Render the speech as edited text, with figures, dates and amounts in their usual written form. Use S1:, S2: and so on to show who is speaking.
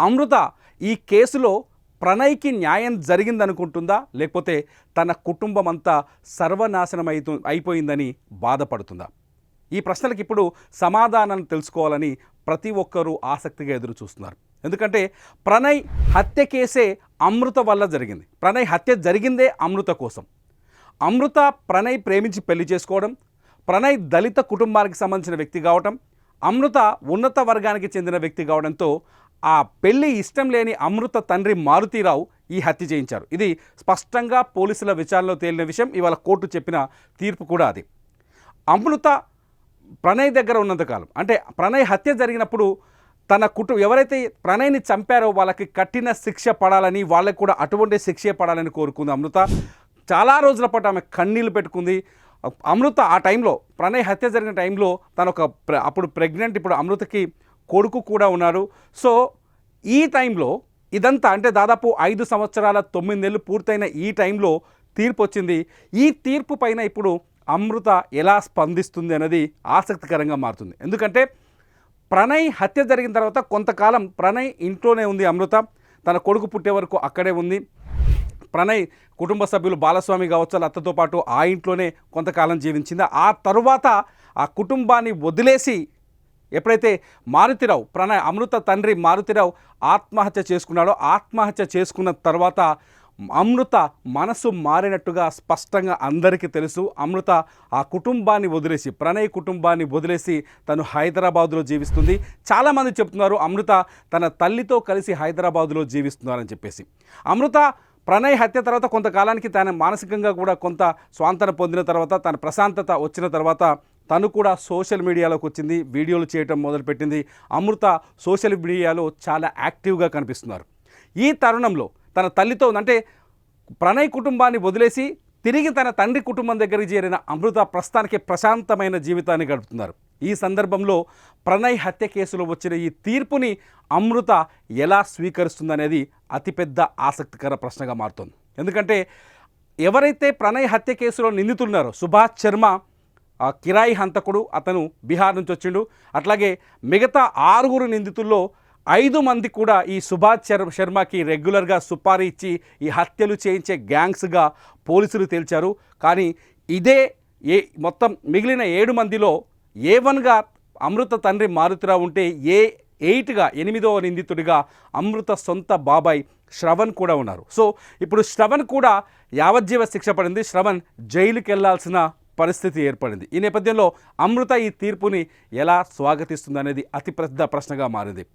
S1: అమృత ఈ కేసులో ప్రణయ్కి న్యాయం జరిగిందనుకుంటుందా, లేకపోతే తన కుటుంబం అంతా సర్వనాశనం అయిపోయిందని బాధపడుతుందా? ఈ ప్రశ్నలకు ఇప్పుడు సమాధానం తెలుసుకోవాలని ప్రతి ఒక్కరూ ఆసక్తిగా ఎదురు చూస్తున్నారు. ఎందుకంటే ప్రణయ్ హత్య కేసే అమృత వల్ల జరిగింది. ప్రణయ్ హత్య జరిగిందే అమృత కోసం. అమృత ప్రణయ్ ప్రేమించి పెళ్లి చేసుకోవడం, ప్రణయ్ దళిత కుటుంబానికి సంబంధించిన వ్యక్తి కావటం, అమృత ఉన్నత వర్గానికి చెందిన వ్యక్తి కావడంతో ఆ పెళ్లి ఇష్టం లేని అమృత తండ్రి మారుతీరావు ఈ హత్య చేయించారు. ఇది స్పష్టంగా పోలీసుల విచారణలో తేలిన విషయం. ఇవాళ కోర్టు చెప్పిన తీర్పు కూడా అది. అమృత ప్రణయ్ దగ్గర ఉన్నంతకాలం, అంటే ప్రణయ్ హత్య జరిగినప్పుడు తన ఎవరైతే ప్రణయ్ని చంపారో వాళ్ళకి కఠిన శిక్ష పడాలని, వాళ్ళకి కూడా అటువంటి శిక్షే పడాలని కోరుకుంది అమృత. చాలా రోజుల పాటు ఆమె కన్నీళ్లు పెట్టుకుంది. అమృత ఆ టైంలో, ప్రణయ్ హత్య జరిగిన టైంలో తను అప్పుడు ప్రెగ్నెంట్, ఇప్పుడు అమృతకి కొడుకు కూడా ఉన్నారు. సో ఈ టైంలో ఇదంతా, అంటే దాదాపు 5 సంవత్సరాల 9 నెలలు పూర్తయిన ఈ టైంలో తీర్పు వచ్చింది. ఈ తీర్పు పైన ఇప్పుడు అమృత ఎలా స్పందిస్తుంది అనేది ఆసక్తికరంగా మారుతుంది. ఎందుకంటే ప్రణయ్ హత్య జరిగిన తర్వాత కొంతకాలం ప్రణయ్ ఇంట్లోనే ఉంది. అమృత తన కొడుకు పుట్టే వరకు అక్కడే ఉంది. ప్రణయ్ కుటుంబ సభ్యులు బాలస్వామి కావచ్చు, అత్తతో పాటు ఆ ఇంట్లోనే కొంతకాలం జీవించింది. ఆ తరువాత ఆ కుటుంబాన్ని వదిలేసి ఎప్పుడైతే మారుతీరావు, అమృత తండ్రి మారుతీరావు ఆత్మహత్య చేసుకున్నాడో, ఆత్మహత్య చేసుకున్న తర్వాత అమృత మనసు మారినట్టుగా స్పష్టంగా అందరికీ తెలుసు. అమృత ఆ కుటుంబాన్ని వదిలేసి, ప్రణయ్ కుటుంబాన్ని వదిలేసి తను హైదరాబాదులో జీవిస్తుంది. చాలామంది చెప్తున్నారు అమృత తన తల్లితో కలిసి హైదరాబాదులో జీవిస్తున్నారని చెప్పేసి. అమృత ప్రణయ్ హత్య తర్వాత కొంతకాలానికి తన మానసికంగా కూడా కొంత స్వాంతన పొందిన తర్వాత, తన ప్రశాంతత వచ్చిన తర్వాత తను కూడా సోషల్ మీడియాలోకి వచ్చింది, వీడియోలు చేయటం మొదలుపెట్టింది. అమృత సోషల్ మీడియాలో చాలా యాక్టివ్గా కనిపిస్తున్నారు. ఈ తరుణంలో తన తల్లితో, అంటే ప్రణయ్ కుటుంబాన్ని వదిలేసి తిరిగి తన తండ్రి కుటుంబం దగ్గరికి చేరిన అమృత ప్రస్తుతానికి ప్రశాంతమైన జీవితాన్ని గడుపుతున్నారు. ఈ సందర్భంలో ప్రణయ్ హత్య కేసులో వచ్చిన ఈ తీర్పుని అమృత ఎలా స్వీకరిస్తుందనేది అతిపెద్ద ఆసక్తికర ప్రశ్నగా మారుతుంది. ఎందుకంటే ఎవరైతే ప్రణయ్ హత్య కేసులో నిందితున్నారో, సుభాష్ శర్మ కిరాయి హంతకుడు, అతను బీహార్ నుంచి వచ్చిండు. అట్లాగే మిగతా 6 నిందితుల్లో 5 మంది కూడా ఈ సుభాష్ శర్మకి రెగ్యులర్గా సుపారీ ఇచ్చి ఈ హత్యలు చేయించే గ్యాంగ్స్గా పోలీసులు తేల్చారు. కానీ ఇదే మొత్తం మిగిలిన 7 మందిలో A1గా అమృత తండ్రి మారుతీరావు ఉంటే A8గా 8వ నిందితుడిగా అమృత సొంత బాబాయ్ శ్రవణ్ కూడా ఉన్నారు. సో ఇప్పుడు శ్రవణ్ కూడా యావజ్జీవ శిక్ష పడింది. శ్రవణ్ జైలుకి వెళ్లాల్సిన పరిస్థితి ఏర్పడింది. ఈ నేపథ్యంలో అమృత ఈ తీర్పుని ఎలా స్వాగతిస్తుందనేది అతిపెద్ద ప్రశ్నగా మారింది.